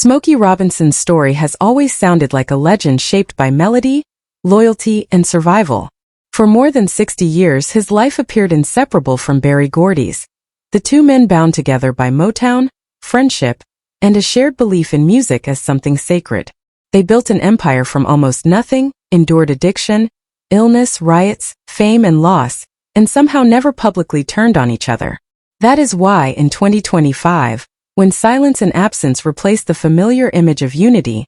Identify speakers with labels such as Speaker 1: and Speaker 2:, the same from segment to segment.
Speaker 1: Smokey Robinson's story has always sounded like a legend shaped by melody, loyalty, and survival. For more than 60 years his life appeared inseparable from Gordy's. The two men bound together by Motown, friendship, and a shared belief in music as something sacred. They built an empire from almost nothing, endured addiction, illness, riots, fame, and loss, and somehow never publicly turned on each other. That is why, in 2025, when silence and absence replaced the familiar image of unity,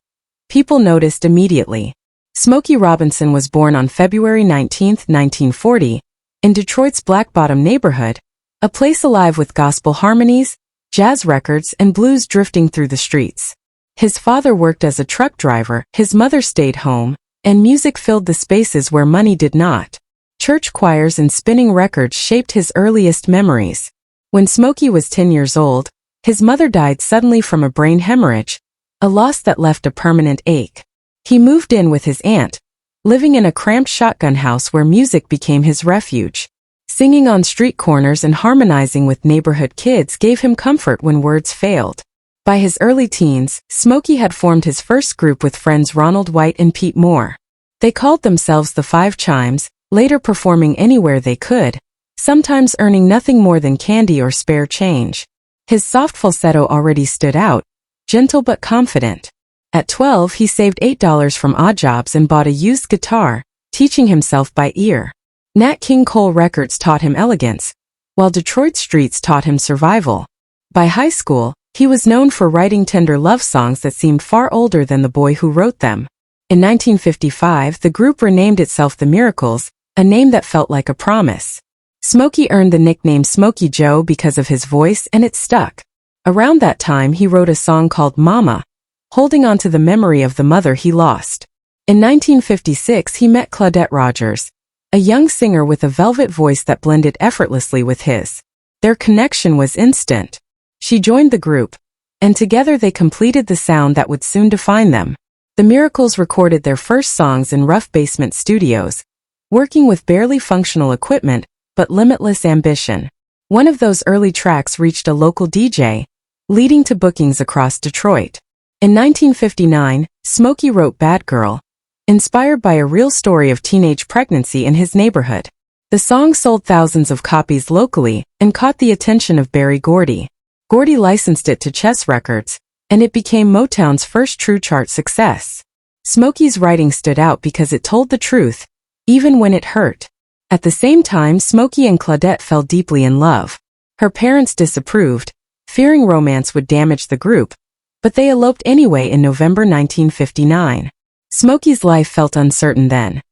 Speaker 1: people noticed immediately. Smokey Robinson was born on February 19, 1940, in Detroit's Black Bottom neighborhood, a place alive with gospel harmonies, jazz records, and blues drifting through the streets. His father worked as a truck driver, his mother stayed home, and music filled the spaces where money did not. Church choirs and spinning records shaped his earliest memories. When Smokey was 10 years old, his mother died suddenly from a brain hemorrhage, a loss that left a permanent ache. He moved in with his aunt, living in a cramped shotgun house where music became his refuge. Singing on street corners and harmonizing with neighborhood kids gave him comfort when words failed. By his early teens, Smokey had formed his first group with friends Ronald White and Pete Moore. They called themselves the Five Chimes, later performing anywhere they could, sometimes earning nothing more than candy or spare change. His soft falsetto already stood out, gentle but confident. At 12 he saved $8 from odd jobs and bought a used guitar, teaching himself by ear. Nat King Cole Records taught him elegance, while Detroit streets taught him survival. By high school, he was known for writing tender love songs that seemed far older than the boy who wrote them. In 1955, the group renamed itself The Miracles, a name that felt like a promise. Smokey earned the nickname Smokey Joe because of his voice, and it stuck. Around that time he wrote a song called Mama, holding on to the memory of the mother he lost. In 1956 he met Claudette Rogers, a young singer with a velvet voice that blended effortlessly with his. Their connection was instant. She joined the group, and together they completed the sound that would soon define them. The Miracles recorded their first songs in rough basement studios, working with barely functional equipment, but limitless ambition. One of those early tracks reached a local DJ, leading to bookings across Detroit. In 1959, Smokey wrote Bad Girl, inspired by a real story of teenage pregnancy in his neighborhood. The song sold thousands of copies locally and caught the attention of Gordy. Gordy licensed it to Chess Records, and it became Motown's first true chart success. Smokey's writing stood out because it told the truth, even when it hurt. At the same time, Smokey and Claudette fell deeply in love. Her parents disapproved, fearing romance would damage the group, but they eloped anyway in November 1959. Smokey's life felt uncertain then.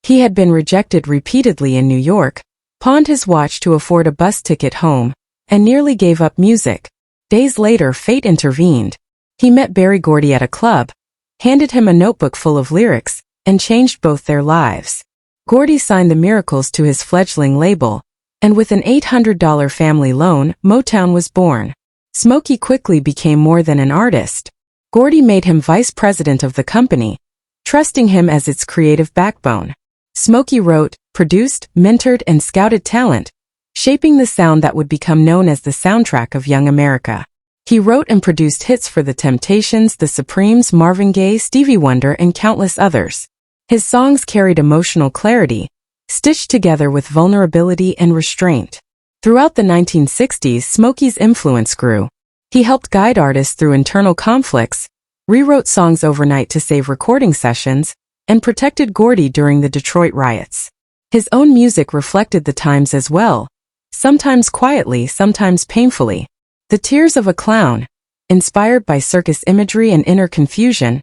Speaker 1: He had been rejected repeatedly in New York, pawned his watch to afford a bus ticket home, and nearly gave up music. Days later, fate intervened. He met Gordy at a club, handed him a notebook full of lyrics, and changed both their lives. Gordy signed the Miracles to his fledgling label, and with an $800 family loan, Motown was born. Smokey quickly became more than an artist. Gordy made him vice president of the company, trusting him as its creative backbone. Smokey wrote, produced, mentored, and scouted talent, shaping the sound that would become known as the soundtrack of young America. He wrote and produced hits for The Temptations, The Supremes, Marvin Gaye, Stevie Wonder, and countless others. His songs carried emotional clarity, stitched together with vulnerability and restraint. Throughout the 1960s, Smokey's influence grew. He helped guide artists through internal conflicts, rewrote songs overnight to save recording sessions, and protected Gordy during the Detroit riots. His own music reflected the times as well, sometimes quietly, sometimes painfully. The Tears of a Clown, inspired by circus imagery and inner confusion,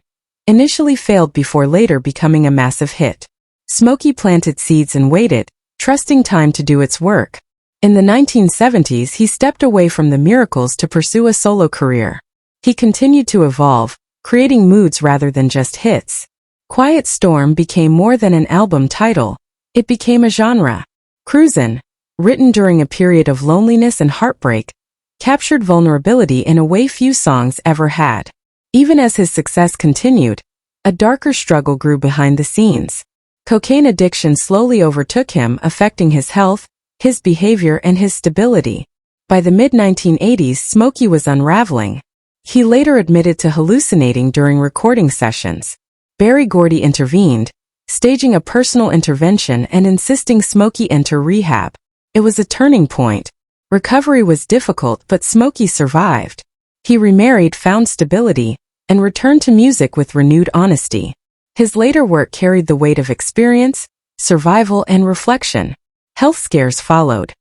Speaker 1: initially failed before later becoming a massive hit. Smokey planted seeds and waited, trusting time to do its work. In the 1970s, he stepped away from the Miracles to pursue a solo career. He continued to evolve, creating moods rather than just hits. Quiet Storm became more than an album title. It became a genre. Cruisin', written during a period of loneliness and heartbreak, captured vulnerability in a way few songs ever had. Even as his success continued, a darker struggle grew behind the scenes. Cocaine addiction slowly overtook him, affecting his health, his behavior, and his stability. By the mid-1980s, Smokey was unraveling. He later admitted to hallucinating during recording sessions. Berry Gordy intervened, staging a personal intervention and insisting Smokey enter rehab. It was a turning point. Recovery was difficult, but Smokey survived. He remarried, found stability, and returned to music with renewed honesty. His later work carried the weight of experience, survival, and reflection. Health scares followed.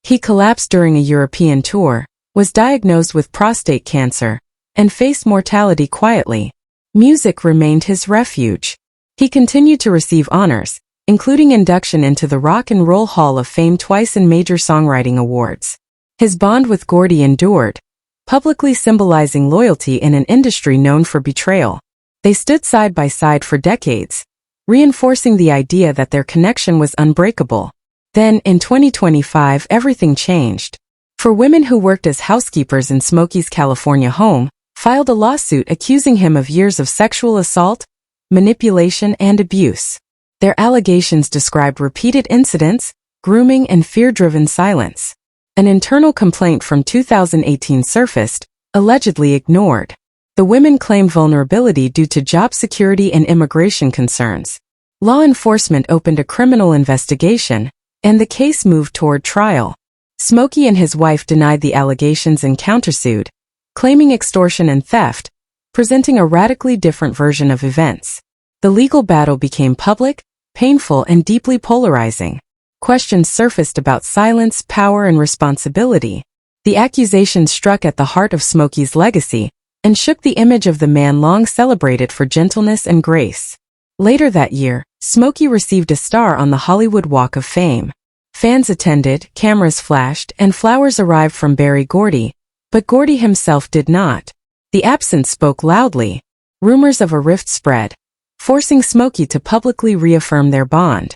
Speaker 1: He collapsed during a European tour, was diagnosed with prostate cancer, and faced mortality quietly. Music remained his refuge. He continued to receive honors, including induction into the Rock and Roll Hall of Fame twice and major songwriting awards. His bond with Gordy endured, publicly symbolizing loyalty in an industry known for betrayal. They stood side by side for decades, reinforcing the idea that their connection was unbreakable. Then, in 2025, everything changed. For women who worked as housekeepers in Smokey's California home, filed a lawsuit accusing him of years of sexual assault, manipulation, and abuse. Their allegations described repeated incidents, grooming, and fear-driven silence. An internal complaint from 2018 surfaced, allegedly ignored. The women claimed vulnerability due to job security and immigration concerns. Law enforcement opened a criminal investigation, and the case moved toward trial. Smokey and his wife denied the allegations and countersued, claiming extortion and theft, presenting a radically different version of events. The legal battle became public, painful, and deeply polarizing. Questions surfaced about silence, power, and responsibility. The accusations struck at the heart of Smokey's legacy and shook the image of the man long celebrated for gentleness and grace. Later that year, Smokey received a star on the Hollywood Walk of Fame. Fans attended, cameras flashed, and flowers arrived from Berry Gordy, but Gordy himself did not. The absence spoke loudly. Rumors of a rift spread, forcing Smokey to publicly reaffirm their bond.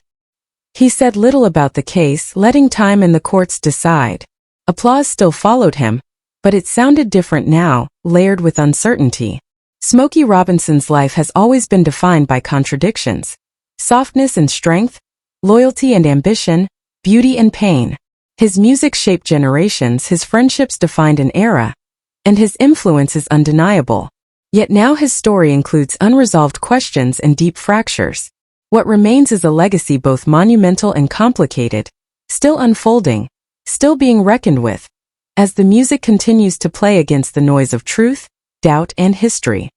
Speaker 1: He said little about the case, letting time and the courts decide. Applause still followed him, but it sounded different now, layered with uncertainty. Smokey Robinson's life has always been defined by contradictions: softness and strength, loyalty and ambition, beauty and pain. His music shaped generations, his friendships defined an era, and his influence is undeniable. Yet now his story includes unresolved questions and deep fractures. What remains is a legacy both monumental and complicated, still unfolding, still being reckoned with, as the music continues to play against the noise of truth, doubt, and history.